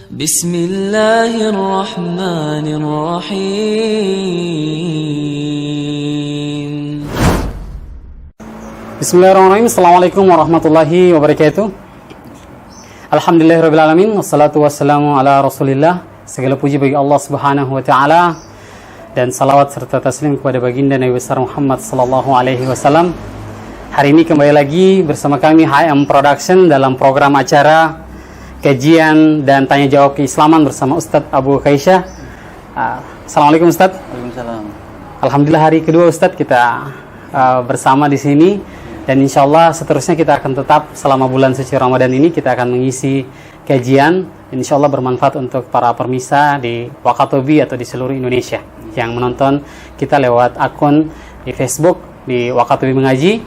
بسم الله الرحمن الرحيم. Bismillahirrahmanirrahim. Assalamualaikum warahmatullahi wabarakatuh. Alhamdulillahirrahmanirrahim. Wassalatu wassalamu ala rasulillah. Segala puji bagi Allah subhanahu wa ta'ala, dan salawat serta taslim kepada baginda Nabi besar Muhammad sallallahu alaihi wasallam. Hari ini kembali lagi bersama kami HM Production dalam program acara kajian dan tanya jawab keislaman bersama Ustadz Abu Kaisyah. Assalamualaikum Ustadz. Waalaikumsalam. Alhamdulillah hari kedua Ustadz kita bersama di sini, dan insya Allah seterusnya kita akan tetap selama bulan suci Ramadan ini kita akan mengisi kajian. Insya Allah bermanfaat untuk para permisa di Wakatobi atau di seluruh Indonesia yang menonton kita lewat akun di Facebook di Wakatobi Mengaji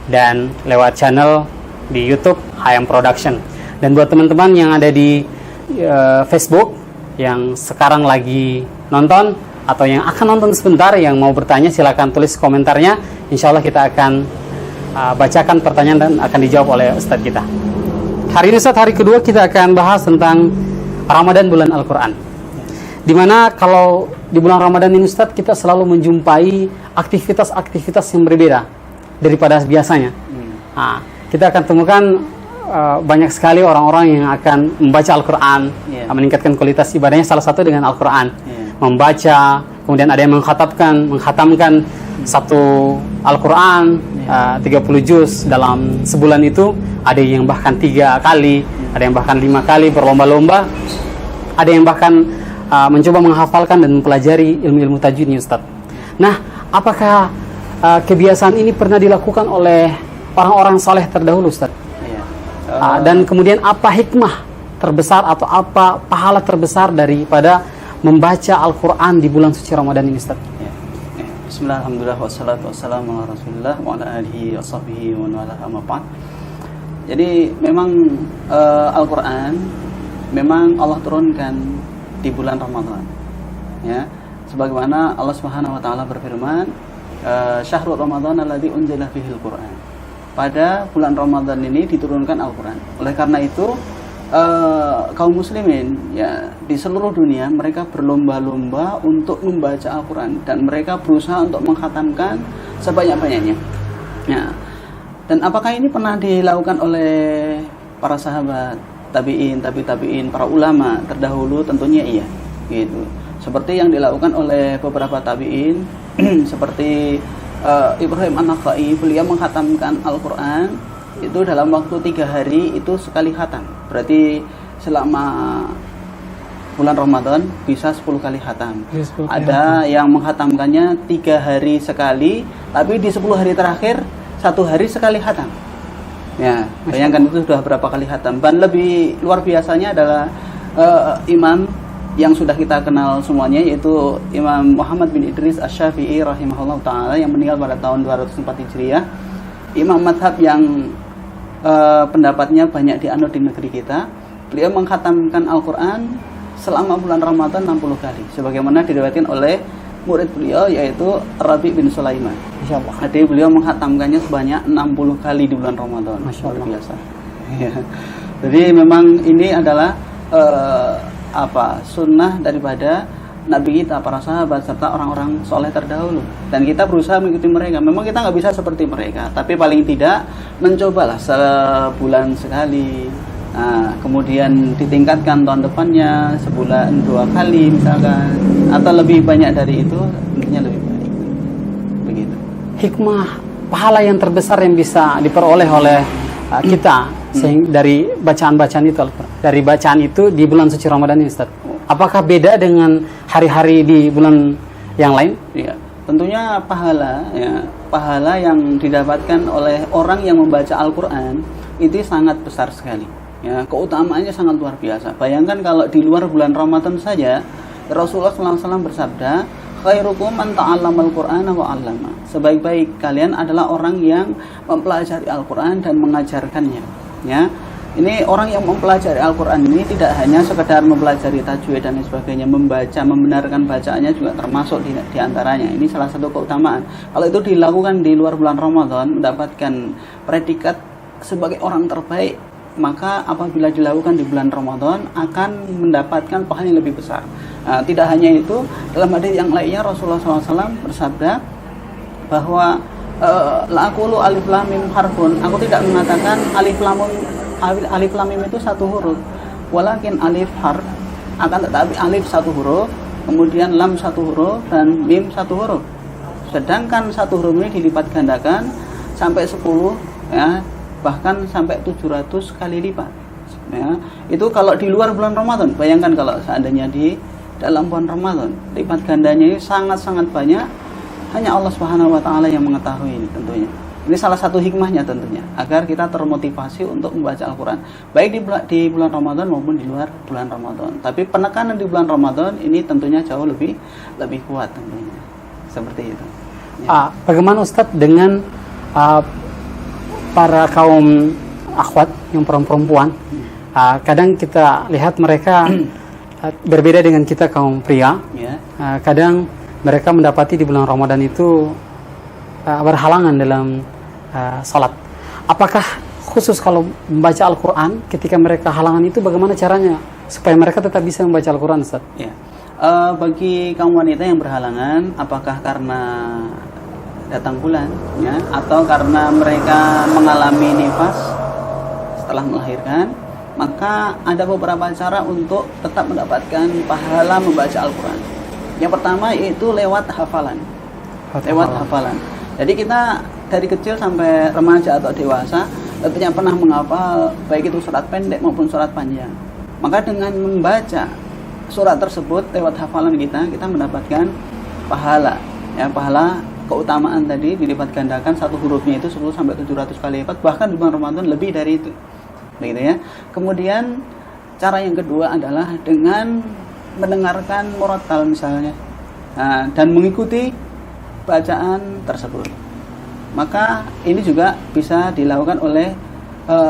dan lewat channel di YouTube HM Production. Dan buat teman-teman yang ada di Facebook yang sekarang lagi nonton atau yang akan nonton sebentar, yang mau bertanya silakan tulis komentarnya. Insya Allah kita akan bacakan pertanyaan dan akan dijawab oleh Ustadz kita. Hari ini Ustadz, hari kedua kita akan bahas tentang Ramadan bulan Al-Quran. Dimana kalau di bulan Ramadan ini Ustadz, kita selalu menjumpai aktivitas-aktivitas yang berbeda daripada biasanya. Kita akan temukan banyak sekali orang-orang yang akan membaca Al-Quran, meningkatkan kualitas ibadahnya salah satu dengan Al-Quran. Membaca, kemudian ada yang mengkhatamkan satu Al-Quran 30 juz dalam sebulan itu, ada yang bahkan 3 kali, ada yang bahkan 5 kali berlomba-lomba, ada yang bahkan mencoba menghafalkan dan mempelajari ilmu-ilmu tajwid ini Ustaz. Nah, apakah kebiasaan ini pernah dilakukan oleh orang-orang saleh terdahulu Ustaz? Dan kemudian apa hikmah terbesar atau apa pahala terbesar daripada membaca Al-Quran di bulan suci Ramadan ini Ustaz? Bismillah, alhamdulillah, wassalatu wassalamu ala rasulillah wa ala alihi wa sahbihi wa ala amma ba'd. Jadi memang Al-Quran memang Allah turunkan di bulan Ramadan, ya, sebagaimana Allah Subhanahu wa taala berfirman, syahrul Ramadan alladzi unzila fihil Qur'an. Pada bulan Ramadan ini diturunkan Al-Quran. Oleh karena itu kaum muslimin ya di seluruh dunia mereka berlomba-lomba untuk membaca Al-Quran, dan mereka berusaha untuk mengkhatamkan sebanyak-banyaknya. Ya. Dan apakah ini pernah dilakukan oleh para sahabat, tabi'in, tabi'in, para ulama terdahulu? Tentunya iya. Gitu. Seperti yang dilakukan oleh beberapa tabi'in seperti Ibrahim An-Nakhai, beliau mengkhatamkan Al-Quran itu dalam waktu 3 hari itu sekali khatam. Berarti selama bulan Ramadan bisa 10 kali khatam. Ada yang menghatamkannya 3 hari sekali, tapi di 10 hari terakhir 1 hari sekali khatam. Ya, bayangkan itu sudah berapa kali khatam. Dan lebih luar biasanya adalah imam yang sudah kita kenal semuanya, yaitu Imam Muhammad bin Idris Asy-Syafi'i rahimahullah ta'ala, yang meninggal pada tahun 204 Hijriah. Imam madhab yang pendapatnya banyak dianut di negeri kita. Beliau mengkhatamkan Al-Quran selama bulan Ramadan 60 kali, sebagaimana diriwayatkan oleh murid beliau yaitu Rabi bin Sulaiman. Insyaallah. Jadi beliau mengkhatamkannya sebanyak 60 kali di bulan Ramadan. Luar biasa. Ya. Jadi memang ini adalah sunnah daripada Nabi kita, para sahabat, serta orang-orang soleh terdahulu. Dan kita berusaha mengikuti mereka. Memang kita nggak bisa seperti mereka, tapi paling tidak mencobalah sebulan sekali. Nah, kemudian ditingkatkan tahun depannya sebulan 2 kali misalkan, atau lebih banyak dari itu, tentunya lebih baik. Begitu. Hikmah, Pahala yang terbesar yang bisa diperoleh oleh kita dari bacaan-bacaan itu, dari bacaan itu di bulan suci Ramadan ini Ustaz, apakah beda dengan hari-hari di bulan yang lain? Ya, tentunya pahala yang didapatkan oleh orang yang membaca Al-Quran itu sangat besar sekali. Ya, keutamaannya sangat luar biasa. Bayangkan kalau di luar bulan Ramadan saja, Rasulullah SAW bersabda, khairukum man ta'allamal Qur'ana wa 'allama. Sebaik-baik kalian adalah orang yang mempelajari Al-Quran dan mengajarkannya. Ya, ini orang yang mempelajari Al-Quran ini tidak hanya sekedar mempelajari tajwid dan sebagainya, membaca, membenarkan bacaannya juga termasuk di antaranya. Ini salah satu keutamaan. Kalau itu dilakukan di luar bulan Ramadan, mendapatkan predikat sebagai orang terbaik maka apabila dilakukan di bulan Ramadan akan mendapatkan pahala yang lebih besar. Tidak hanya itu, dalam hadis yang lainnya Rasulullah SAW bersabda bahwa la aqulu alif lam mim harfun, aku tidak mengatakan alif lam mim itu satu huruf, walakin alif harf, akan tetapi alif satu huruf, kemudian lam satu huruf, dan mim satu huruf. Sedangkan satu huruf ini dilipat gandakan sampai 10, ya, bahkan sampai 700 kali lipat, ya. Itu kalau di luar bulan Ramadan. Bayangkan kalau seandainya di dalam bulan Ramadan, lipat gandanya ini sangat-sangat banyak. Hanya Allah Subhanahu wa taala yang mengetahui ini tentunya. Ini salah satu hikmahnya tentunya, agar kita termotivasi untuk membaca Al-Qur'an, baik di bulan Ramadan maupun di luar bulan Ramadan. Tapi penekanan di bulan Ramadan ini tentunya jauh lebih kuat tentunya. Seperti itu. Ya. Bagaimana Ustadz dengan para kaum akhwat yang perempuan? Kadang kita lihat mereka berbeda dengan kita kaum pria. Ya. Kadang mereka mendapati di bulan Ramadan itu berhalangan dalam salat. Apakah khusus kalau membaca Al-Quran ketika mereka halangan itu bagaimana caranya supaya mereka tetap bisa membaca Al-Quran, Ustaz? Ya. Bagi kaum wanita yang berhalangan, apakah karena datang bulan, ya, atau karena mereka mengalami nifas setelah melahirkan, maka ada beberapa cara untuk tetap mendapatkan pahala membaca Al-Quran. Yang pertama yaitu lewat hafalan. Jadi kita dari kecil sampai remaja atau dewasa tentunya pernah menghafal baik itu surat pendek maupun surat panjang. Maka dengan membaca surat tersebut lewat hafalan kita mendapatkan pahala, ya, pahala keutamaan tadi dilipat gandakan, satu hurufnya itu 10 sampai 700 kali lipat, bahkan di bulan Ramadan lebih dari itu. Begitu ya. Kemudian cara yang kedua adalah dengan mendengarkan murattal misalnya, dan mengikuti bacaan tersebut. Maka ini juga bisa dilakukan oleh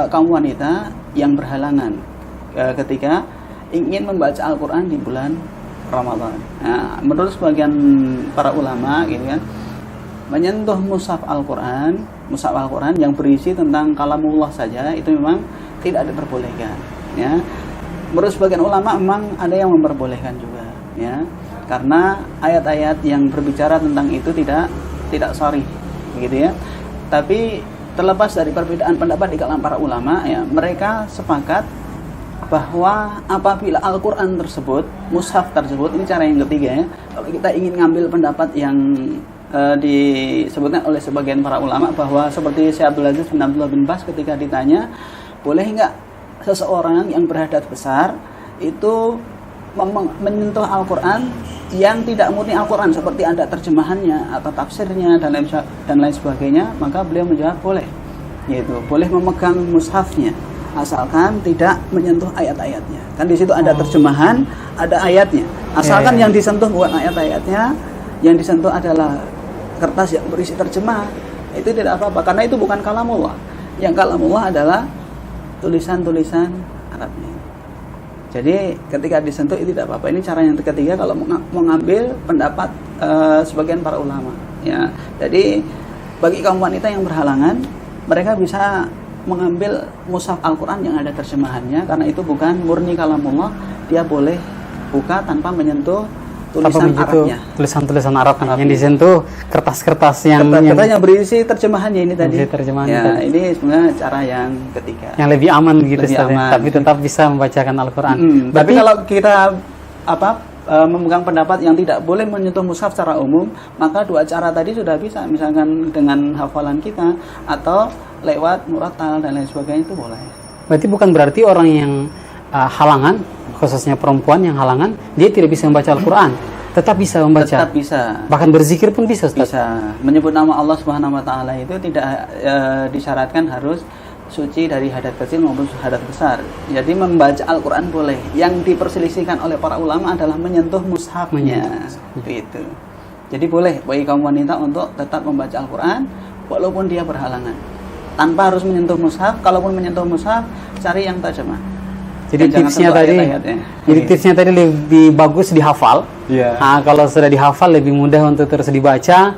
kaum wanita yang berhalangan ketika ingin membaca Al-Quran di bulan Ramadan. Menurut sebagian para ulama, gitu kan, menyentuh mushaf Al-Quran yang berisi tentang kalamullah saja itu memang tidak diperbolehkan, ya. Menurut sebagian ulama memang ada yang memperbolehkan juga, ya, karena ayat-ayat yang berbicara tentang itu tidak sharih, begitu ya. Tapi terlepas dari perbedaan pendapat di kalangan para ulama, ya, mereka sepakat bahwa apabila Al-Quran tersebut, mushaf tersebut, ini cara yang ketiga, ya. Kalau kita ingin ngambil pendapat yang disebutkan oleh sebagian para ulama, bahwa seperti Syekh Abdul Aziz bin Abdullah bin Bas ketika ditanya, boleh enggak seseorang yang berhadas besar itu menyentuh Al-Quran yang tidak murni Al-Quran, seperti ada terjemahannya atau tafsirnya dan lain sebagainya, maka beliau menjawab boleh, yaitu boleh memegang mushafnya asalkan tidak menyentuh ayat-ayatnya. Kan di situ ada terjemahan, ada ayatnya. Asalkan yang disentuh bukan ayat-ayatnya, yang disentuh adalah kertas yang berisi terjemah, itu tidak apa-apa, karena itu bukan kalamullah. Yang kalamullah adalah tulisan-tulisan Arabnya. Jadi ketika disentuh itu tidak apa-apa. Ini cara yang ketiga kalau mengambil pendapat sebagian para ulama, ya. Jadi bagi kaum wanita yang berhalangan, mereka bisa mengambil mushaf Al-Quran yang ada terjemahannya, karena itu bukan murni kalamullah, dia boleh buka tanpa menyentuh tulisan Arabnya. Tulisan Arab yang disentuh kertas-kertas yang berisi terjemahannya ini tadi. Terjemahannya ya, tadi. Ini sebenarnya cara yang ketiga. Yang lebih aman gitu, tapi tetap bisa membacakan Al-Quran. Tapi kalau kita memegang pendapat yang tidak boleh menyentuh mushaf secara umum, maka dua cara tadi sudah bisa, misalkan dengan hafalan kita atau lewat murattal dan lain sebagainya, itu boleh. Berarti orang yang halangan, khususnya perempuan yang halangan, dia tidak bisa membaca Al-Quran, tetap bisa membaca. Tetap bisa. Bahkan berzikir pun bisa, Ustaz. Bisa. Menyebut nama Allah Subhanahu wa taala itu tidak disyaratkan harus suci dari hadas kecil maupun hadas besar. Jadi membaca Al-Quran boleh. Yang diperselisihkan oleh para ulama adalah menyentuh mushafnya. Itu. Jadi boleh bagi kaum wanita untuk tetap membaca Al-Quran walaupun dia berhalangan, tanpa harus menyentuh mushaf. Kalaupun menyentuh mushaf, cari yang terjemah. Jadi tipsnya tadi lebih bagus dihafal. Yeah. Kalau sudah dihafal lebih mudah untuk terus dibaca.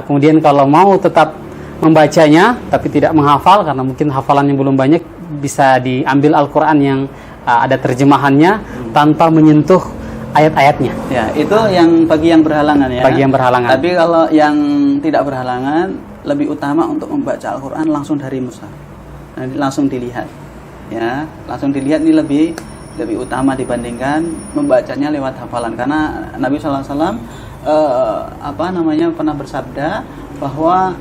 Kemudian kalau mau tetap membacanya tapi tidak menghafal karena mungkin hafalannya belum banyak, bisa diambil Al-Quran yang ada terjemahannya tanpa menyentuh ayat-ayatnya. Ya, itu yang bagi yang berhalangan ya. Bagi yang berhalangan. Tapi kalau yang tidak berhalangan, lebih utama untuk membaca Al-Quran langsung dari mushaf. Nanti langsung dilihat. Ya, langsung dilihat ini lebih utama dibandingkan membacanya lewat hafalan. Karena Nabi SAW pernah bersabda bahwa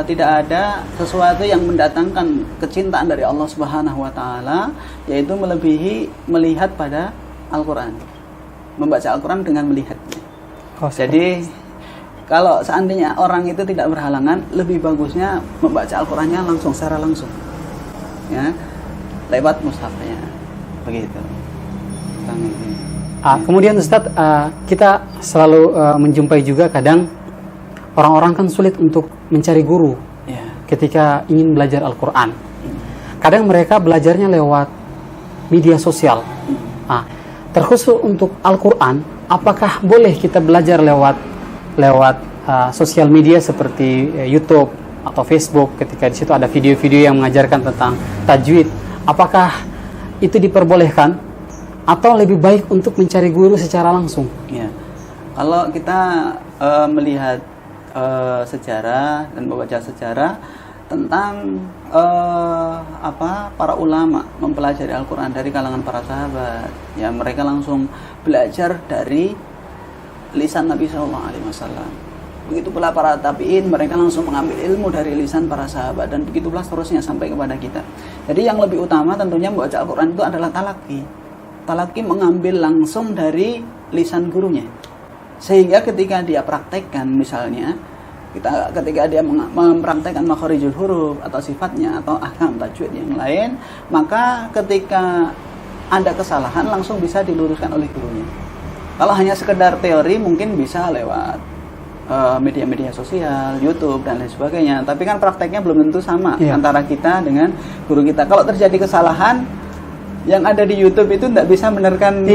tidak ada sesuatu yang mendatangkan kecintaan dari Allah Subhanahu wa taala yaitu melebihi melihat pada Al-Qur'an. Membaca Al-Qur'an dengan melihatnya. Jadi kalau seandainya orang itu tidak berhalangan, lebih bagusnya membaca Al-Qur'annya langsung secara langsung. Ya. Lewat mushafnya. Begitu. Kemudian Ustadz, kita selalu menjumpai juga kadang orang-orang kan sulit untuk mencari guru ketika ingin belajar Al-Quran. Kadang mereka belajarnya lewat media sosial. Terkhusus untuk Al-Quran, apakah boleh kita belajar lewat sosial media seperti YouTube atau Facebook ketika di situ ada video-video yang mengajarkan tentang tajwid? Apakah itu diperbolehkan atau lebih baik untuk mencari guru secara langsung? Ya. Kalau kita melihat sejarah dan membaca sejarah tentang para ulama mempelajari Al-Quran dari kalangan para sahabat, ya mereka langsung belajar dari lisan Nabi SAW. Begitu pula para tabi'in, mereka langsung mengambil ilmu dari lisan para sahabat, dan begitu pula seterusnya sampai kepada kita. Jadi yang lebih utama tentunya membaca Al-Quran itu adalah talaki. Talaki mengambil langsung dari lisan gurunya, sehingga ketika dia praktekkan, misalnya ketika dia mempraktekkan makharijul huruf atau sifatnya atau ahkam tajwid yang lain, maka ketika ada kesalahan langsung bisa diluruskan oleh gurunya. Kalau hanya sekedar teori mungkin bisa lewat media-media sosial, YouTube dan lain sebagainya, tapi kan prakteknya belum tentu sama antara kita dengan guru kita. Kalau terjadi kesalahan, yang ada di YouTube itu tidak bisa benarkan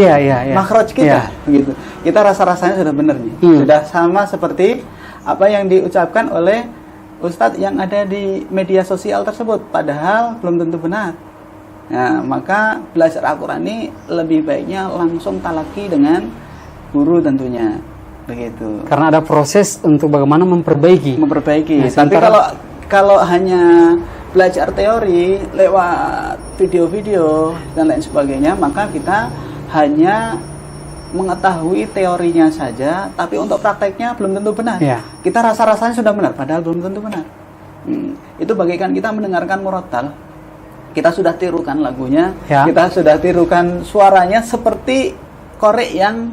makhraj kita, begitu. Kita rasa-rasanya sudah benar nih, sudah sama seperti apa yang diucapkan oleh ustadz yang ada di media sosial tersebut, padahal belum tentu benar. Nah, maka belajar Al-Quran ini lebih baiknya langsung talaki dengan guru tentunya, begitu. Karena ada proses untuk bagaimana memperbaiki. Nah, tapi kalau hanya belajar teori lewat video-video dan lain sebagainya, maka kita hanya mengetahui teorinya saja, tapi untuk prakteknya belum tentu benar. Kita rasa-rasanya sudah benar, padahal belum tentu benar. Itu bagaikan kita mendengarkan murattal, kita sudah tirukan lagunya, kita sudah tirukan suaranya seperti korek yang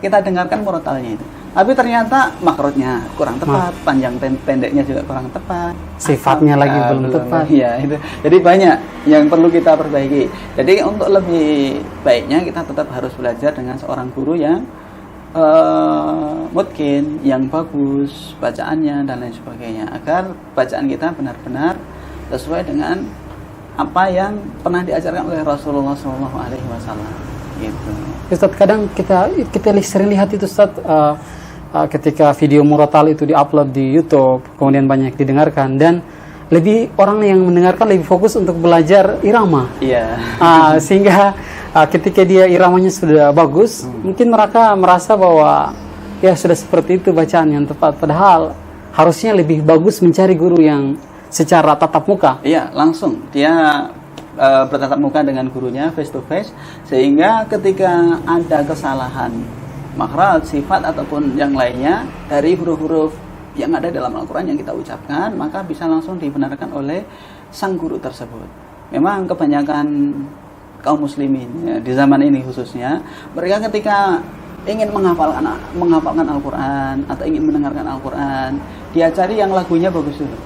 kita dengarkan murattalnya itu. Tapi ternyata makrotnya kurang tepat, panjang pendeknya juga kurang tepat, sifatnya lagi belum tepat. Iya, itu. Jadi banyak yang perlu kita perbaiki. Jadi untuk lebih baiknya kita tetap harus belajar dengan seorang guru yang mungkin yang bagus bacaannya dan lain sebagainya, agar bacaan kita benar-benar sesuai dengan apa yang pernah diajarkan oleh Rasulullah SAW. Gitu. Ustadz, kadang kita sering lihat itu Ustadz, ketika video murattal itu diupload di YouTube, kemudian banyak didengarkan, dan lebih orang yang mendengarkan lebih fokus untuk belajar irama. Sehingga ketika dia iramanya sudah bagus, mungkin mereka merasa bahwa ya sudah seperti itu bacaan yang tepat, padahal harusnya lebih bagus mencari guru yang secara tatap muka. Iya, langsung dia bertatap muka dengan gurunya face to face, sehingga ketika ada kesalahan makhraj, sifat ataupun yang lainnya dari huruf-huruf yang ada dalam Al-Quran yang kita ucapkan, maka bisa langsung dibenarkan oleh sang guru tersebut. Memang kebanyakan kaum muslimin ya, di zaman ini khususnya, mereka ketika ingin menghafalkan Al-Quran atau ingin mendengarkan Al-Quran, dia cari yang lagunya bagus dulu.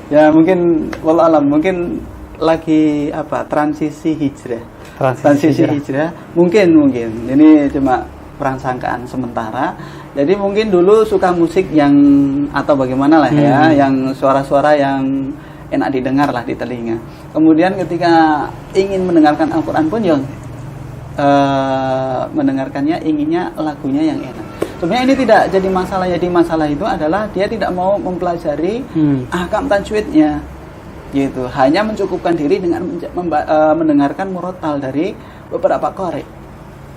Ya mungkin wallahu alam, mungkin lagi transisi hijrah mungkin ini cuma prasangkaan sementara. Jadi mungkin dulu suka musik yang atau bagaimana lah ya, yang suara-suara yang enak didengar lah di telinga. Kemudian ketika ingin mendengarkan Al-Quran pun mendengarkannya inginnya lagunya yang enak. Sebenarnya ini tidak jadi masalah. Jadi masalah itu adalah dia tidak mau mempelajari ahkam tajwidnya. gitu. Hanya mencukupkan diri dengan mendengarkan murotal dari beberapa qari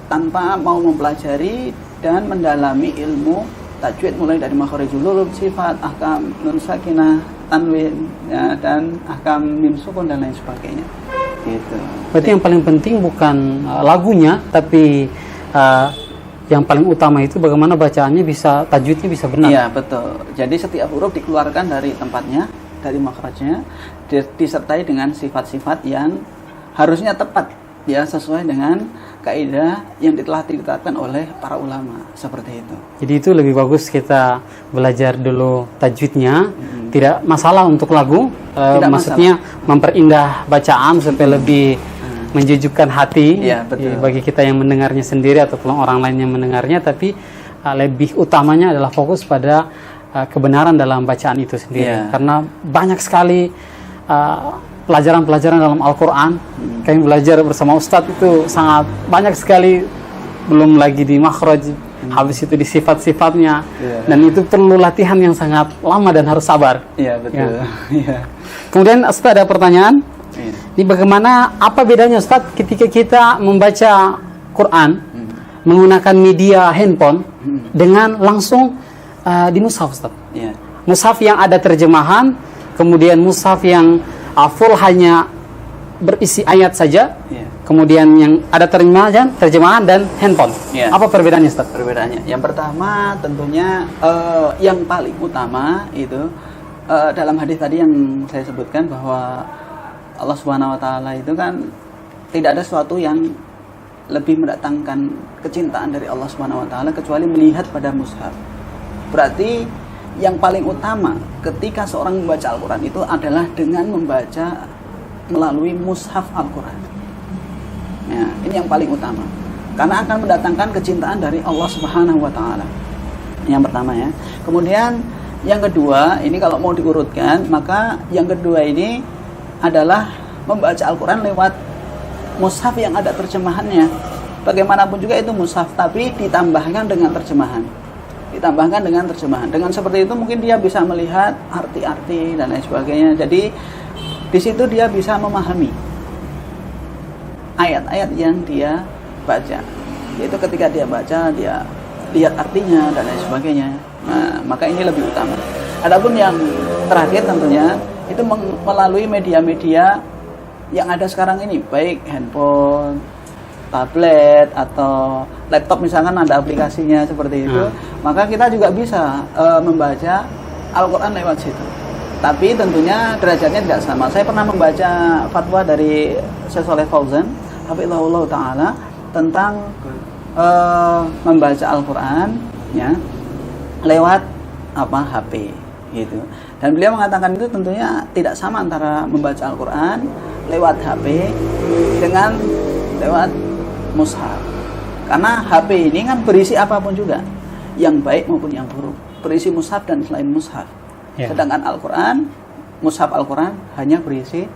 tanpa mau mempelajari dan mendalami ilmu tajwid mulai dari makharijul huruf, sifat, ahkam nun sakinah, tanwin, ya, dan ahkam mim sukun dan lain sebagainya. Gitu. Berarti yang paling penting bukan lagunya, tapi yang paling utama itu bagaimana bacaannya bisa, tajwidnya bisa benar. Iya, betul. Jadi setiap huruf dikeluarkan dari tempatnya, dari makhrajnya, disertai dengan sifat-sifat yang harusnya tepat, ya, sesuai dengan kaidah yang telah ditetapkan oleh para ulama, seperti itu. Jadi itu lebih bagus kita belajar dulu tajwidnya, tidak masalah untuk lagu, maksudnya memperindah bacaan supaya lebih menjujukkan hati, ya, betul. Bagi kita yang mendengarnya sendiri ataupun orang lain yang mendengarnya, tapi lebih utamanya adalah fokus pada kebenaran dalam bacaan itu sendiri, karena banyak sekali pelajaran-pelajaran dalam Al-Quran. Kami belajar bersama Ustadz itu sangat banyak sekali, belum lagi di makhraj, habis itu di sifat-sifatnya, dan itu perlu latihan yang sangat lama dan harus sabar. Iya, betul. Ya. Kemudian Ustadz ada pertanyaan, ini bagaimana, apa bedanya Ustadz ketika kita membaca Quran menggunakan media handphone dengan langsung di mushaf, Ustadz? Ya. Mushaf yang ada terjemahan, kemudian mushaf yang full hanya berisi ayat saja, kemudian yang ada terjemahan dan handphone. Apa perbedaannya, Ustaz? Perbedaannya, yang pertama tentunya yang paling utama itu dalam hadis tadi yang saya sebutkan bahwa Allah Subhanahu wa taala itu kan tidak ada sesuatu yang lebih mendatangkan kecintaan dari Allah Subhanahu wa taala kecuali melihat pada mushaf. Berarti yang paling utama ketika seorang membaca Al-Quran itu adalah dengan membaca melalui mushaf Al-Quran. Ya, ini yang paling utama, karena akan mendatangkan kecintaan dari Allah Subhanahu wa taala. Yang pertama, ya. Kemudian yang kedua, ini kalau mau diurutkan, maka yang kedua ini adalah membaca Al-Quran lewat mushaf yang ada terjemahannya. Bagaimanapun juga itu mushaf, tapi ditambahkan dengan terjemahan. Dengan seperti itu mungkin dia bisa melihat arti-arti dan lain sebagainya. Jadi di situ dia bisa memahami ayat-ayat yang dia baca. Yaitu ketika dia baca, dia lihat artinya dan lain sebagainya. Nah, maka ini lebih utama. Adapun yang terakhir tentunya itu melalui media-media yang ada sekarang ini, baik handphone, tablet atau laptop misalkan ada aplikasinya seperti itu, maka kita juga bisa membaca Al-Quran lewat situ. Tapi tentunya derajatnya tidak sama. Saya pernah membaca fatwa dari Syekh Shalih Fauzan hafizahullah taala tentang membaca Al-Quran, ya, lewat HP gitu. Dan beliau mengatakan itu tentunya tidak sama antara membaca Al-Quran lewat HP dengan lewat mushaf. Karena HP ini kan berisi apapun juga, yang baik maupun yang buruk, berisi mushaf dan selain mushaf. Sedangkan Al-Quran, mushaf Al-Quran hanya berisi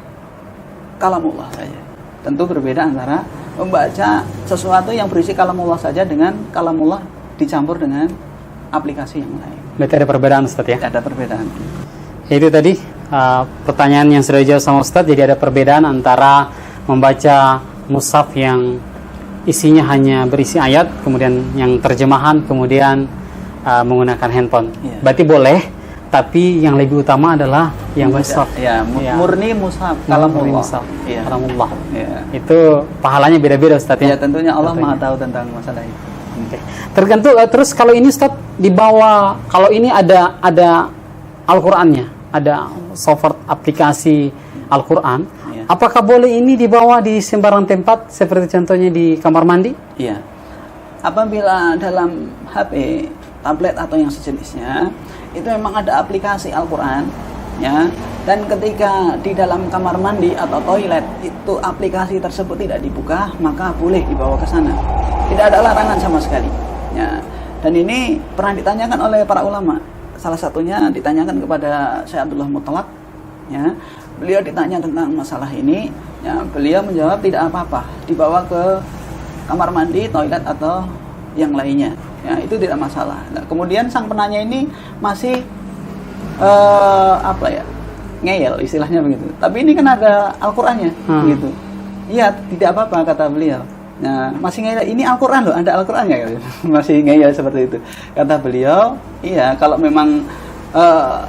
kalamullah saja. Tentu berbeda antara membaca sesuatu yang berisi kalamullah saja dengan kalamullah dicampur dengan aplikasi yang lain. Berarti ada perbedaan, Ustaz, ya? Ada perbedaan. Itu tadi pertanyaan yang sudah dijawab sama Ustaz. Jadi ada perbedaan antara membaca mushaf yang isinya hanya berisi ayat, kemudian yang terjemahan, kemudian menggunakan handphone. Berarti boleh, tapi yang lebih utama adalah yang mushaf. Murni mushaf, kalamullah. Kalamullah. Itu pahalanya beda-beda, Ustaz, ya? Ya, tentunya Allah Maha tahu tentang masalah itu. Tergantung. Terus kalau ini, Ustaz, dibawa, kalau ini ada Al-Qur'annya, ada software aplikasi Al-Qur'an, apakah boleh ini dibawa di sembarang tempat seperti contohnya di kamar mandi? Iya. Apabila dalam HP, tablet atau yang sejenisnya itu memang ada aplikasi Al-Qur'an, ya, dan ketika di dalam kamar mandi atau toilet itu aplikasi tersebut tidak dibuka, maka boleh dibawa ke sana. Tidak ada larangan sama sekali, ya. Dan ini pernah ditanyakan oleh para ulama. Salah satunya ditanyakan kepada Syekh Abdullah Mutlaq, ya. Beliau ditanya tentang masalah ini, ya, beliau menjawab tidak apa-apa dibawa ke kamar mandi, toilet atau yang lainnya, ya, itu tidak masalah. Nah, kemudian sang penanya ini masih ngeyel, istilahnya begitu. Tapi ini kan ada Al-Qur'annya, begitu. Iya, tidak apa-apa kata beliau. Nah, masih ngeyel, ini Al-Qur'an loh, ada Al-Qur'annya gitu. Masih ngeyel seperti itu. Kata beliau, iya kalau memang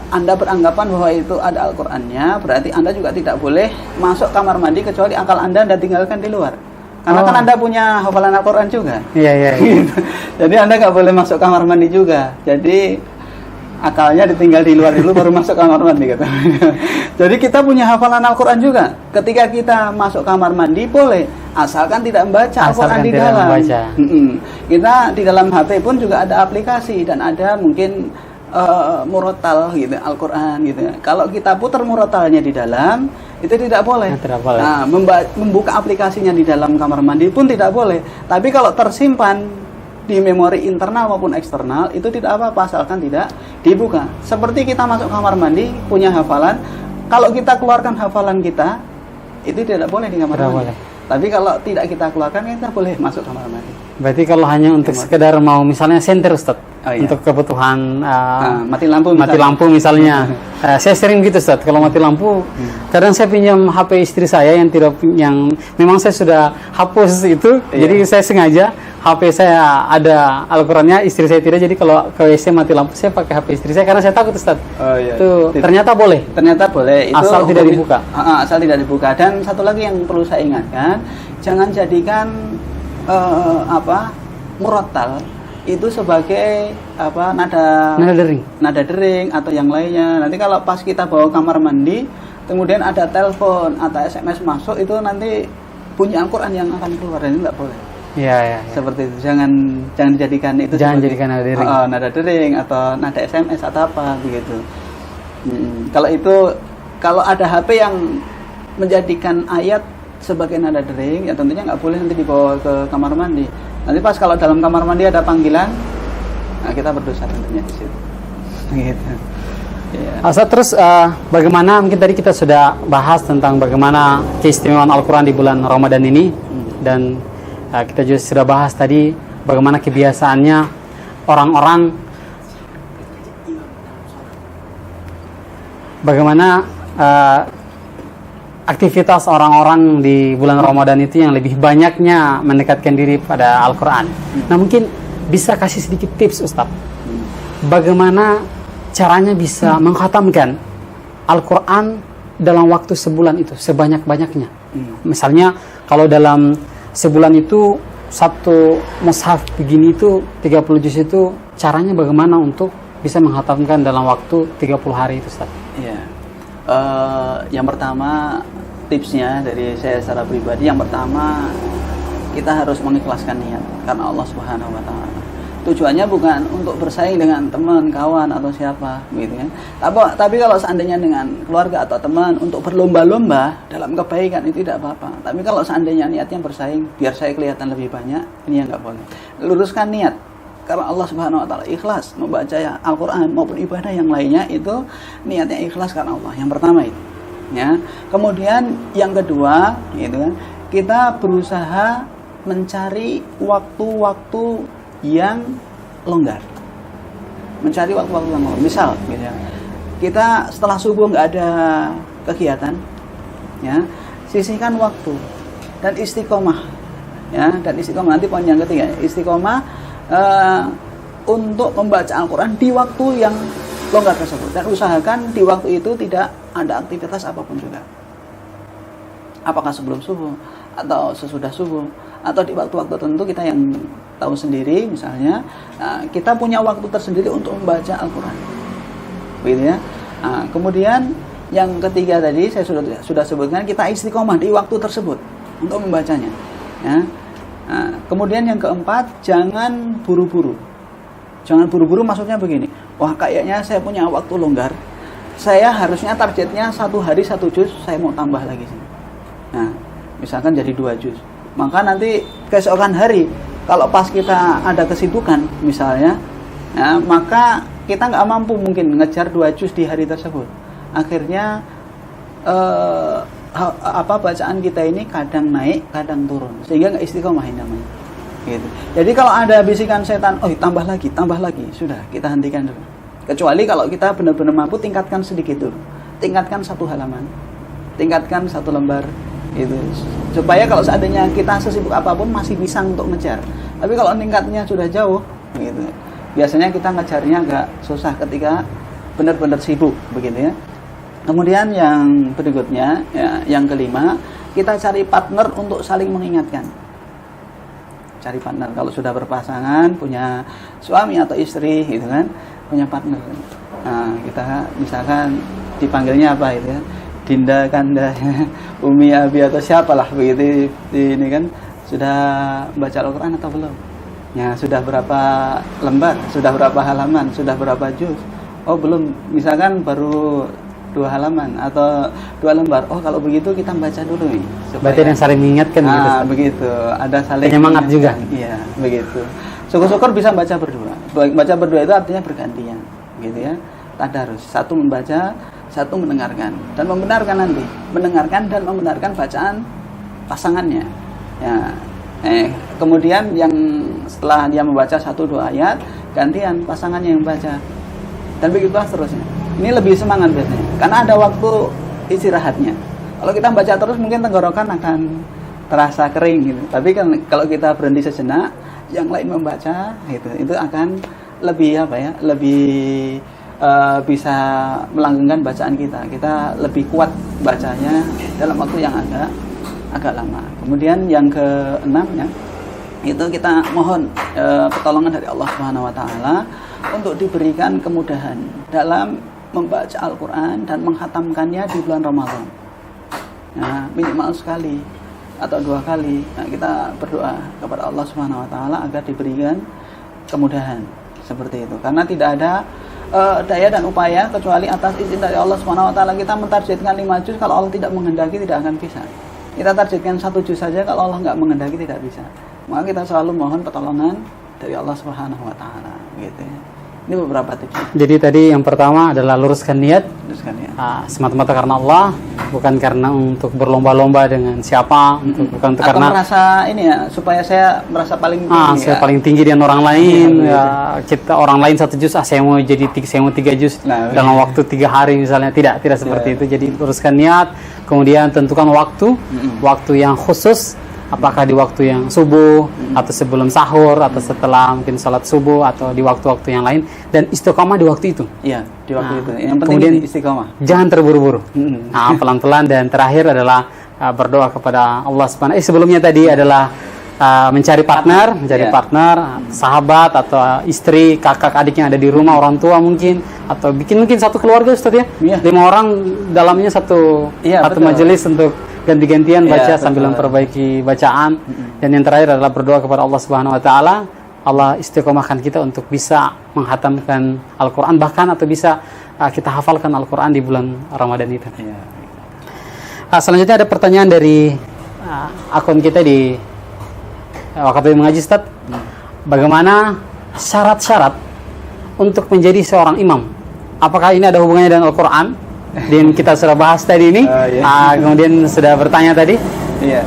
Anda beranggapan bahwa itu ada Al-Qur'annya, berarti Anda juga tidak boleh masuk kamar mandi kecuali akal Anda tinggalkan di luar. Karena kan Anda punya hafalan Al-Qur'an juga. Iya. Jadi Anda nggak boleh masuk kamar mandi juga. Jadi akalnya ditinggal di luar dulu baru masuk kamar mandi kata. Jadi kita punya hafalan Al-Qur'an juga. Ketika kita masuk kamar mandi boleh, asalkan tidak membaca Al-Qur'an di dalam. Kita di dalam HP pun juga ada aplikasi dan ada mungkin murotal gitu Al-Qur'an gitu. Kalau kita putar murotalnya di dalam itu tidak boleh. Nah, membuka aplikasinya di dalam kamar mandi pun tidak boleh. Tapi kalau tersimpan di memori internal maupun eksternal itu tidak apa-apa asalkan tidak dibuka. Seperti kita masuk kamar mandi punya hafalan, kalau kita keluarkan hafalan kita itu tidak boleh di kamar mandi. Boleh. Tapi kalau tidak kita keluarkan kita boleh masuk kamar mandi. Berarti kalau hanya untuk sekedar mau misalnya senter Ustaz, untuk kebutuhan mati lampu misalnya. Saya sering gitu Ustaz, kalau mati lampu kadang saya pinjam HP istri saya yang memang saya sudah hapus itu, jadi saya sengaja HP saya ada Al-Qur'annya, istri saya tidak, jadi kalau ke WC mati lampu saya pakai HP istri saya karena saya takut Ustaz. Itu ternyata boleh. Ternyata boleh. Itu asal tidak dibuka. Asal tidak dibuka. Dan satu lagi yang perlu saya ingatkan, jangan jadikan murattal itu sebagai nada dering atau yang lainnya. Nanti kalau pas kita bawa kamar mandi kemudian ada telepon atau SMS masuk, itu nanti bunyi Al-Qur'an yang akan keluar, dan itu tidak boleh. Iya. Seperti itu. Jangan dijadikan itu. Jangan jadikan nada dering. Nada dering atau nada SMS atau apa begitu. Kalau ada HP yang menjadikan ayat sebagai nada dering, ya tentunya nggak boleh nanti dibawa ke kamar mandi. Nanti pas kalau dalam kamar mandi ada panggilan, nah kita berdosa tentunya di situ. Gitu. Ustaz, terus bagaimana, mungkin tadi kita sudah bahas tentang bagaimana keistimewaan Al-Quran di bulan Ramadan ini, dan kita juga sudah bahas tadi bagaimana kebiasaannya orang-orang, bagaimana aktivitas orang-orang di bulan Ramadan itu yang lebih banyaknya mendekatkan diri pada Al-Quran. Nah, mungkin bisa kasih sedikit tips Ustaz, bagaimana caranya bisa mengkhatamkan Al-Quran dalam waktu sebulan itu sebanyak-banyaknya. Misalnya kalau dalam sebulan itu satu mushaf begini itu 30 juz itu, caranya bagaimana untuk bisa mengkhatamkan dalam waktu 30 hari itu Ustaz? Iya. Yang pertama tipsnya dari saya secara pribadi, yang pertama kita harus mengikhlaskan niat karena Allah Subhanahu wa taala. Tujuannya bukan untuk bersaing dengan teman, kawan atau siapa gitu kan. Tapi kalau seandainya dengan keluarga atau teman untuk berlomba-lomba dalam kebaikan itu tidak apa-apa. Tapi kalau seandainya niatnya bersaing biar saya kelihatan lebih banyak, ini yang nggak boleh. Luruskan niat karena Allah Subhanahu wa taala, ikhlas membaca Al-Qur'an maupun ibadah yang lainnya itu niatnya ikhlas karena Allah. Yang pertama itu. Ya. Kemudian yang kedua gitu kan, kita berusaha mencari waktu-waktu yang longgar. Mencari waktu-waktu yang longgar. Misal gitu ya. Kita setelah subuh nggak ada kegiatan, ya, sisihkan waktu dan istiqomah. Ya, dan istiqomah nanti poin yang ketiga, istiqomah untuk membaca Al-Quran di waktu yang longgar tersebut, dan usahakan di waktu itu tidak ada aktivitas apapun juga, apakah sebelum subuh atau sesudah subuh atau di waktu-waktu tertentu kita yang tahu sendiri. Misalnya kita punya waktu tersendiri untuk membaca Al-Quran, begitu ya. Kemudian yang ketiga tadi saya sudah sebutkan, kita istiqomah di waktu tersebut untuk membacanya, ya. Kemudian yang keempat, jangan buru-buru. Jangan buru-buru maksudnya begini, wah kayaknya saya punya waktu longgar, saya harusnya targetnya 1 hari 1 juz, saya mau tambah lagi. Nah, misalkan jadi 2 juz, maka nanti keesokan hari kalau pas kita ada kesibukan misalnya, nah, maka kita nggak mampu mungkin ngejar 2 juz di hari tersebut. Akhirnya bacaan kita ini kadang naik, kadang turun, sehingga nggak istiqomah namanya. Gitu. Jadi kalau ada bisikan setan, oh tambah lagi, sudah kita hentikan dulu. Kecuali kalau kita benar-benar mampu tingkatkan sedikit dulu. tingkatkan 1 halaman, tingkatkan 1 lembar, gitu. Supaya kalau seandainya kita sesibuk apapun masih bisa untuk ngejar. Tapi kalau tingkatnya sudah jauh, gitu, biasanya kita ngejarnya agak susah ketika benar-benar sibuk, begitu ya. Kemudian yang berikutnya, ya, yang kelima, kita cari partner untuk saling mengingatkan. Cari partner kalau sudah berpasangan, punya suami atau istri, gitu kan, punya partner. Nah, kita misalkan dipanggilnya apa itu ya, Dinda, Kanda, Umi, Abi atau siapalah begitu, ini kan sudah baca Al-Quran atau belum? Ya, sudah berapa lembar, sudah berapa halaman, sudah berapa juz? Oh belum, misalkan baru 2 halaman atau 2 lembar. Oh kalau begitu kita baca dulu nih. Berarti yang saling mengingatkan gitu. Begitu, ada saling penyemangat juga. Iya, begitu. Syukur-syukur bisa baca berdua. Baca berdua itu artinya bergantian, gitu ya. Tadarus, satu membaca, satu mendengarkan dan membenarkan nanti, mendengarkan dan membenarkan bacaan pasangannya. Ya. Kemudian yang setelah dia membaca 1-2 ayat, gantian pasangannya yang baca. Dan begitu seterusnya. Ini lebih semangat biasanya, karena ada waktu istirahatnya. Kalau kita baca terus mungkin tenggorokan akan terasa kering gitu. Tapi kan kalau kita berhenti sejenak, yang lain membaca, itu akan lebih lebih bisa melanggengkan bacaan kita. Kita lebih kuat bacanya dalam waktu yang agak lama. Kemudian yang keenam ya, itu kita mohon pertolongan dari Allah Subhanahu wa taala untuk diberikan kemudahan dalam membaca Al-Quran dan menghatamkannya di bulan Ramadan. Nah, minimal sekali atau 2 kali. Nah, kita berdoa kepada Allah Subhanahu wa taala agar diberikan kemudahan seperti itu. Karena tidak ada daya dan upaya kecuali atas izin dari Allah Subhanahu wa taala. Kita mentargetkan 5 juz, kalau Allah tidak menghendaki tidak akan bisa. Kita targetkan 1 juz saja, kalau Allah nggak menghendaki tidak bisa. Maka kita selalu mohon pertolongan dari Allah Subhanahu wa taala, gitu ya. Ini beberapa tips. Jadi tadi yang pertama adalah luruskan niat. Semata-mata karena Allah, bukan karena untuk berlomba-lomba dengan siapa, bukan atau karena merasa ini ya, supaya saya merasa paling tinggi. Saya paling tinggi dan orang lain. Kita orang lain 1 juz, saya mau 3 juz dalam waktu 3 hari misalnya. Tidak seperti itu. Jadi luruskan niat, kemudian tentukan waktu yang khusus. Apakah di waktu yang subuh atau sebelum sahur atau setelah mungkin sholat subuh atau di waktu-waktu yang lain, dan istiqomah di waktu itu. Iya, di waktu itu. Yang penting kemudian istiqomah. Jangan terburu-buru. Pelan-pelan, dan terakhir adalah berdoa kepada Allah Subhanahu. Sebelumnya tadi adalah mencari partner, sahabat atau istri, kakak, adik yang ada di rumah, orang tua mungkin, atau bikin mungkin satu keluarga Ustaz ya. 5 orang dalamnya satu majelis untuk ganti-gantian baca sambil memperbaiki bacaan. Dan yang terakhir adalah berdoa kepada Allah Subhanahu wa taala, Allah istiqomahkan kita untuk bisa menghatamkan Al-Qur'an, bahkan atau bisa kita hafalkan Al-Qur'an di bulan Ramadan itu. Selanjutnya ada pertanyaan dari akun kita di Waktu Mengaji Ustaz. Bagaimana syarat-syarat untuk menjadi seorang imam? Apakah ini ada hubungannya dengan Al-Qur'an? Dan kita sudah bahas tadi ini, kemudian sudah bertanya tadi. Iya.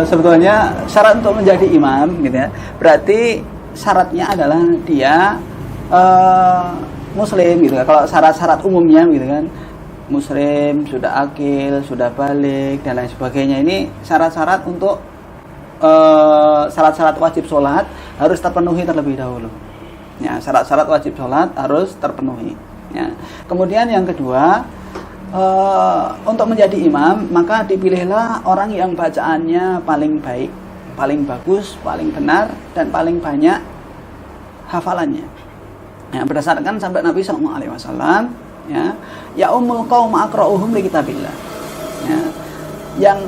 Sebetulnya syarat untuk menjadi imam, gitu ya, berarti syaratnya adalah dia Muslim, gitu ya. Kalau syarat-syarat umumnya, gitu kan, Muslim, sudah akil, sudah balik dan lain sebagainya. Ini syarat-syarat untuk syarat-syarat wajib sholat harus terpenuhi terlebih dahulu. Ya, syarat-syarat wajib sholat harus terpenuhi. Ya. Kemudian yang kedua, untuk menjadi imam maka dipilihlah orang yang bacaannya paling baik, paling bagus, paling benar, dan paling banyak hafalannya. Ya, berdasarkan sampai Nabi SAW, ya ummul qaum aqra'uhum li kitabillah. Ya, yang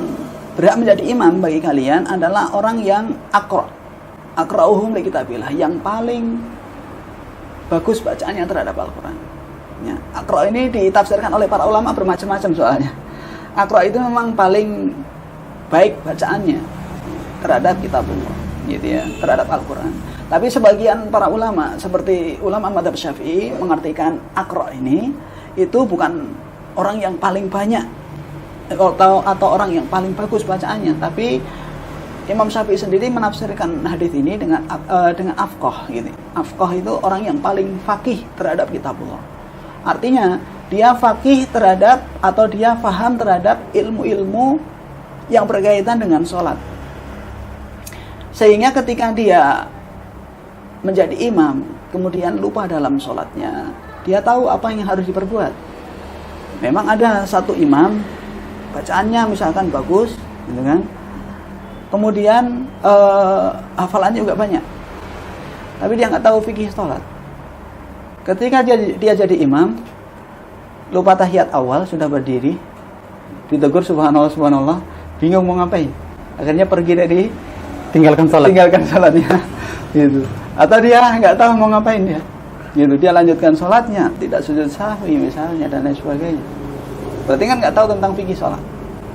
berhak menjadi imam bagi kalian adalah orang yang aqra'uhum li kitabillah, yang paling bagus bacaannya terhadap Al-Quran. Ya, Aqra ini ditafsirkan oleh para ulama bermacam-macam soalnya. Aqra itu memang paling baik bacaannya terhadap kitabullah, gitu ya, terhadap Al-Quran. Tapi sebagian para ulama seperti ulama mazhab Syafi'i mengartikan Aqra ini itu bukan orang yang paling banyak atau orang yang paling bagus bacaannya, tapi Imam Syafi'i sendiri menafsirkan hadis ini dengan afqah, gitu. Afqah itu orang yang paling faqih terhadap kitabullah. Artinya dia faqih terhadap atau dia paham terhadap ilmu-ilmu yang berkaitan dengan sholat. Sehingga ketika dia menjadi imam, kemudian lupa dalam sholatnya, dia tahu apa yang harus diperbuat. Memang ada satu imam, bacaannya misalkan bagus, gitu kan? Kemudian hafalannya juga banyak, tapi dia nggak tahu fikih sholat. Ketika dia jadi imam, lupa tahiyat awal, sudah berdiri, ditegur subhanallah subhanallah, bingung mau ngapain, akhirnya pergi dari tinggalkan sholatnya, gitu. Atau dia nggak tahu mau ngapain dia, gitu. Dia lanjutkan sholatnya, tidak sujud sahwi misalnya dan lain sebagainya. Berarti kan nggak tahu tentang fikih sholat.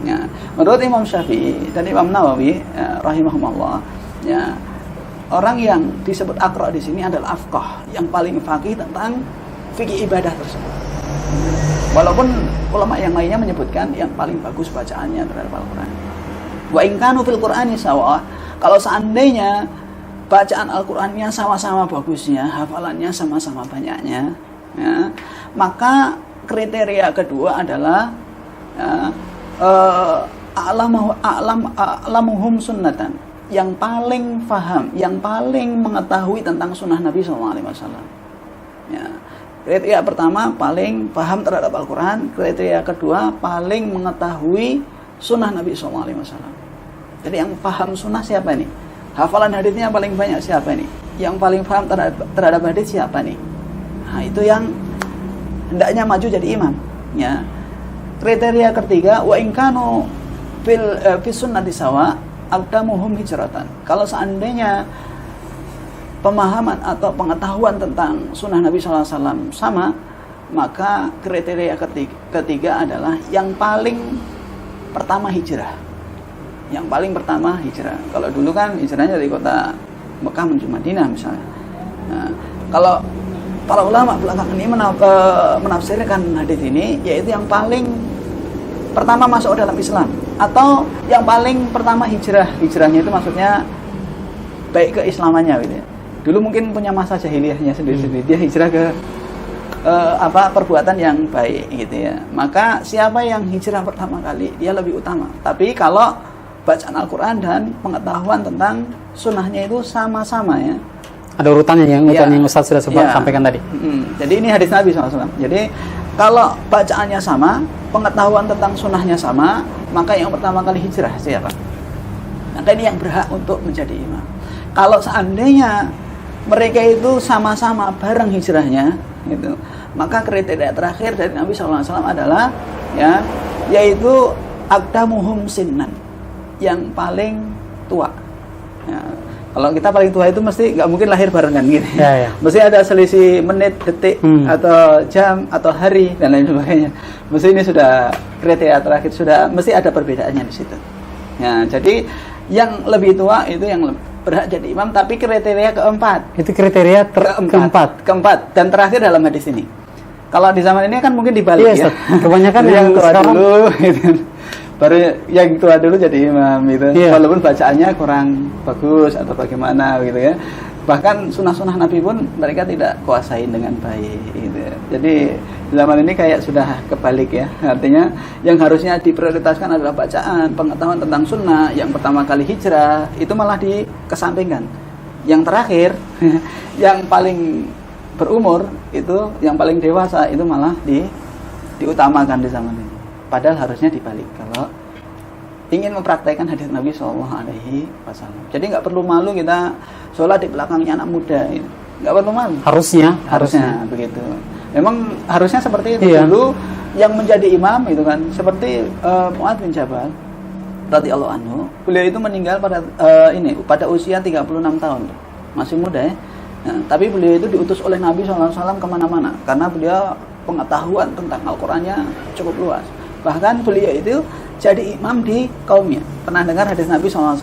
Ya, menurut Imam Syafi'i dan Imam Nawawi, ya, rahimahumullah, ya, orang yang disebut aqra di sini adalah afqah, yang paling faqih tentang fikih ibadah tersebut. Walaupun ulama yang lainnya menyebutkan yang paling bagus bacaannya terhadap Al-Quran. Wa in kanu fil Qur'ani sawa, kalau seandainya bacaan Al-Qur'annya sama-sama bagusnya, hafalannya sama-sama banyaknya, ya, maka kriteria kedua adalah ya, a'lamuhum sunnatan, yang paling faham, yang paling mengetahui tentang sunnah Nabi SAW. Ya. Kriteria pertama paling paham terhadap Al-Quran, kriteria kedua paling mengetahui sunnah Nabi SAW. Jadi yang paham sunnah siapa nih? Hafalan hadisnya paling banyak siapa nih? Yang paling paham terhadap hadis siapa nih? Nah, itu yang hendaknya maju jadi imam. Ya. Kriteria ketiga, wa in kanu fil sunnati sawa aqdamuhum hijratan. Kalau seandainya pemahaman atau pengetahuan tentang sunnah Nabi SAW sama, maka kriteria ketiga adalah yang paling pertama hijrah. Yang paling pertama hijrah. Kalau dulu kan hijrahnya dari kota Mekah menuju Madinah misalnya. Nah, kalau para ulama belakangan ini menafsirkan hadis ini, yaitu yang paling pertama masuk dalam Islam, atau yang paling pertama hijrah. Hijrahnya itu maksudnya baik keislamannya gitu ya. Dulu mungkin punya masa jahiliyahnya sendiri-sendiri, dia hijrah ke perbuatan yang baik gitu ya. Maka siapa yang hijrah pertama kali, dia lebih utama. Tapi kalau bacaan Al-Quran dan pengetahuan tentang sunnahnya itu sama-sama ya. Ada urutannya yang Ustaz sudah sampaikan tadi. Jadi ini hadis Nabi SAW. Jadi kalau bacaannya sama, pengetahuan tentang sunnahnya sama, maka yang pertama kali hijrah siapa? Maka ini yang berhak untuk menjadi imam. Kalau seandainya mereka itu sama-sama bareng hijrahnya, gitu, maka kriteria terakhir dari Nabi SAW adalah ya, yaitu aqdamuhum sinnan, yang paling tua. Ya, kalau kita paling tua itu mesti nggak mungkin lahir barengan gitu. Ya. Mesti ada selisih menit, detik, atau jam, atau hari dan lain sebagainya. Mesti ini sudah kriteria terakhir, sudah mesti ada perbedaannya di situ. Ya, jadi yang lebih tua itu yang berhak jadi imam, tapi kriteria keempat. Itu kriteria keempat dan terakhir dalam hadis ini. Kalau di zaman ini kan mungkin dibalik ya. Kebanyakan yang tua dulu gitu. Baru yang tua dulu jadi imam gitu. Walaupun bacaannya kurang bagus atau bagaimana gitu ya. Bahkan sunnah-sunnah Nabi pun mereka tidak kuasain dengan baik gitu. Jadi zaman ini kayak sudah kebalik ya. Artinya yang harusnya diprioritaskan adalah bacaan, pengetahuan tentang sunnah. Yang pertama kali hijrah itu malah dikesampingkan. Yang terakhir yang paling berumur itu, yang paling dewasa itu malah diutamakan di zaman ini. Padahal harusnya dibalik kalau ingin mempraktekkan hadis Nabi SAW. Jadi nggak perlu malu kita sholat di belakangnya anak muda, nggak perlu malu. Harusnya begitu. Memang harusnya seperti itu. Dulu yang menjadi imam itu kan seperti Mu'adz bin Jabal radhiyallahu anhu. Beliau itu meninggal pada usia 36 tahun, masih muda ya. Nah, tapi beliau itu diutus oleh Nabi SAW kemana-mana karena beliau pengetahuan tentang Al-Qurannya cukup luas. Bahkan beliau itu jadi imam di kaumnya. Pernah dengar hadis Nabi SAW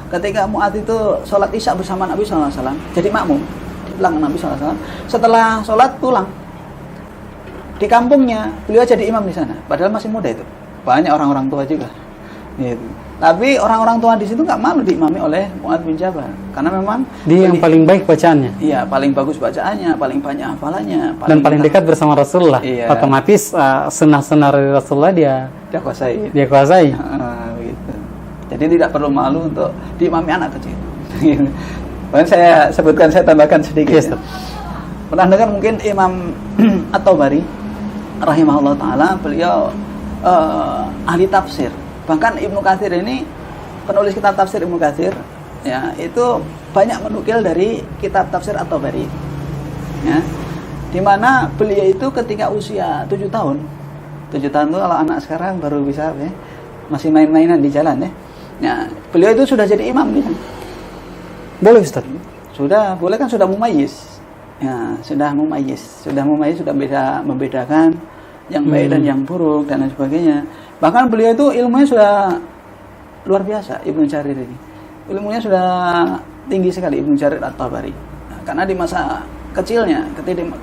ketika Mu'adz itu sholat isya bersama Nabi SAW, jadi makmum di belakang Nabi SAW. Setelah sholat pulang di kampungnya, beliau jadi imam di sana. Padahal masih muda itu. Banyak orang-orang tua juga. Gitu. Tapi orang-orang tua di situ nggak malu diimami oleh Mu'adz bin Jabal, karena memang dia yang paling baik bacaannya. Iya, paling bagus bacaannya, paling banyak hafalannya, dan paling dekat bersama Rasulullah. Iya. Otomatis sunnah-sunnah dari Rasulullah dia kuasai. Dia kuasai. Gitu. Jadi tidak perlu malu untuk diimami anak kecil. Bahkan saya tambahkan sedikit. Yes, ya. Pernah dengar mungkin Imam At-Tabari rahimahullah taala, beliau ahli tafsir. Bahkan Ibnu Katsir ini, penulis kitab tafsir Ibnu Katsir, ya, itu banyak menukil dari kitab tafsir At-Tabari. Ya. Di mana beliau itu ketika usia 7 tahun. 7 tahun itu kalau anak sekarang baru bisa, ya, masih main-mainan di jalan, ya. Ya, beliau itu sudah jadi imam gitu. Boleh Ustaz? Sudah, boleh kan, sudah mumayyiz. Ya, sudah mumayyiz, sudah bisa membedakan yang baik dan yang buruk dan lain sebagainya. Bahkan beliau itu ilmunya sudah luar biasa, Ibnu Jarir ini. Ilmunya sudah tinggi sekali, Ibnu Jarir At-Tabari. Nah, karena di masa kecilnya,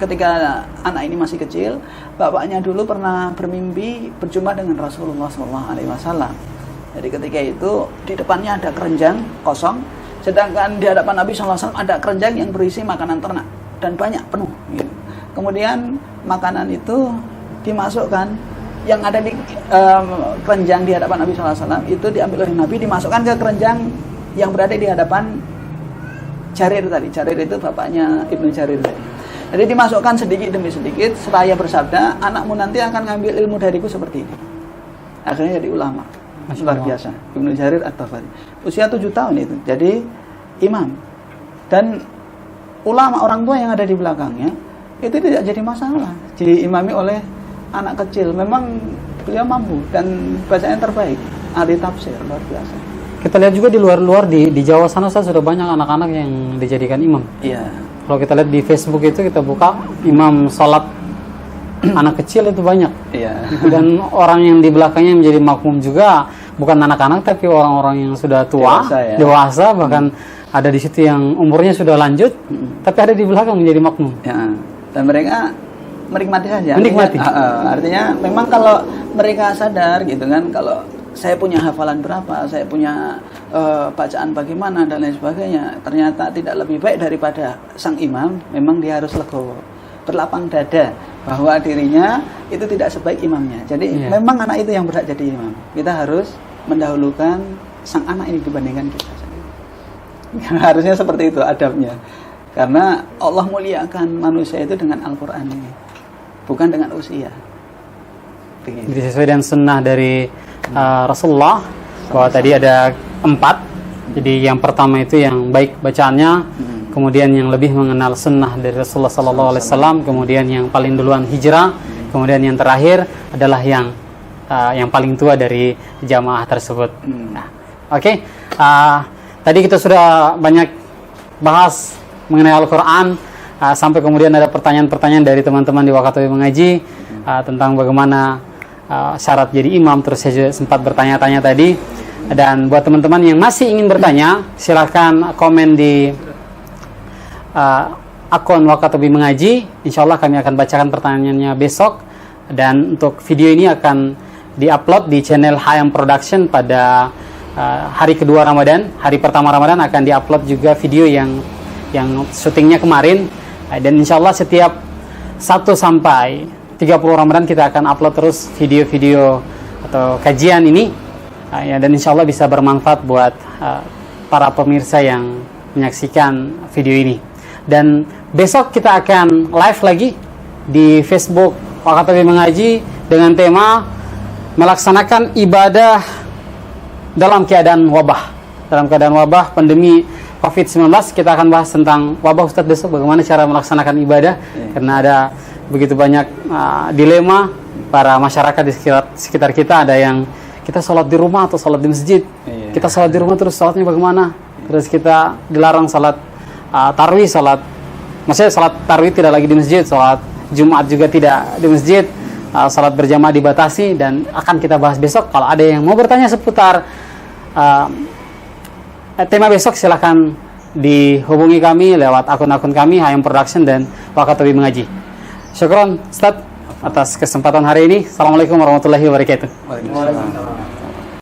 ketika anak ini masih kecil, bapaknya dulu pernah bermimpi berjumpa dengan Rasulullah SAW. Jadi ketika itu di depannya ada keranjang kosong, sedangkan di hadapan Nabi SAW ada keranjang yang berisi makanan ternak dan banyak, penuh. Gitu. Kemudian makanan itu dimasukkan, yang ada di keranjang di hadapan Nabi SAW itu diambil oleh Nabi, dimasukkan ke keranjang yang berada di hadapan Jarir tadi. Jarir itu bapaknya Ibnu Jarir tadi. Jadi dimasukkan sedikit demi sedikit, seraya bersabda, anakmu nanti akan ngambil ilmu dariku seperti ini. Akhirnya jadi ulama. Luar biasa. Ibnu Jarir At-Tabari. Usia 7 tahun itu. Jadi imam. Dan ulama, orang tua yang ada di belakangnya, itu tidak jadi masalah diimami oleh anak kecil. Memang beliau mampu dan bacaan terbaik, ahli tafsir, luar biasa. Kita lihat juga di luar-luar di Jawa sana sudah banyak anak-anak yang dijadikan imam. Iya. Kalau kita lihat di Facebook itu, kita buka imam sholat anak kecil itu banyak. Iya. Dan orang yang di belakangnya menjadi makmum juga bukan anak-anak tapi orang-orang yang sudah tua, dewasa, bahkan ada di situ yang umurnya sudah lanjut, tapi ada di belakang menjadi makmum. Ya. Dan mereka menikmati saja. Menikmati. Artinya memang kalau mereka sadar gitu kan, kalau saya punya hafalan berapa, saya punya bacaan bagaimana dan lain sebagainya, ternyata tidak lebih baik daripada sang imam, memang dia harus legowo, berlapang dada bahwa dirinya itu tidak sebaik imamnya. Jadi memang anak itu yang berhak jadi imam. Kita harus mendahulukan sang anak ini dibandingkan kita. Harusnya seperti itu adabnya. Karena Allah muliakan manusia itu dengan Al-Quran ini, bukan dengan usia. Jadi sesuai dengan sunnah dari Rasulullah, bahwa tadi ada 4. Jadi yang pertama itu yang baik bacaannya, kemudian yang lebih mengenal sunnah dari Rasulullah SAW, kemudian yang paling duluan hijrah, kemudian yang terakhir adalah yang paling tua dari jamaah tersebut. Nah, oke. Tadi kita sudah banyak bahas mengenai Al-Quran, sampai kemudian ada pertanyaan-pertanyaan dari teman-teman di Wakatobi Mengaji tentang bagaimana syarat jadi imam. Terus saya sempat bertanya-tanya tadi. Dan buat teman-teman yang masih ingin bertanya, silakan komen di akun Wakatobi Mengaji. Insya Allah kami akan bacakan pertanyaannya besok. Dan untuk video ini akan diupload di channel Hayam Production pada hari kedua Ramadan. Hari pertama Ramadan akan diupload juga video yang syutingnya kemarin. Dan insya Allah setiap 1 sampai 30 Ramadan kita akan upload terus video-video atau kajian ini. Dan insya Allah bisa bermanfaat buat para pemirsa yang menyaksikan video ini. Dan besok kita akan live lagi di Facebook Wakatobi Mengaji dengan tema melaksanakan ibadah dalam keadaan wabah. Dalam keadaan wabah pandemi COVID-19, kita akan bahas tentang wabah Ustadz besok, bagaimana cara melaksanakan ibadah. Karena ada begitu banyak dilema para masyarakat di sekitar kita. Ada yang kita sholat di rumah atau sholat di masjid. Kita sholat di rumah terus sholatnya bagaimana? Terus kita dilarang sholat tarwih, maksudnya sholat tarwih tidak lagi di masjid, sholat Jumat juga tidak di masjid, sholat berjamaah dibatasi. Dan akan kita bahas besok. Kalau ada yang mau bertanya seputar tema besok, silahkan dihubungi kami lewat akun-akun kami Hayam Production dan Wakatobi Mengaji. Syukron Ustaz atas kesempatan hari ini. Assalamualaikum warahmatullahi wabarakatuh. Waalaikumsalam.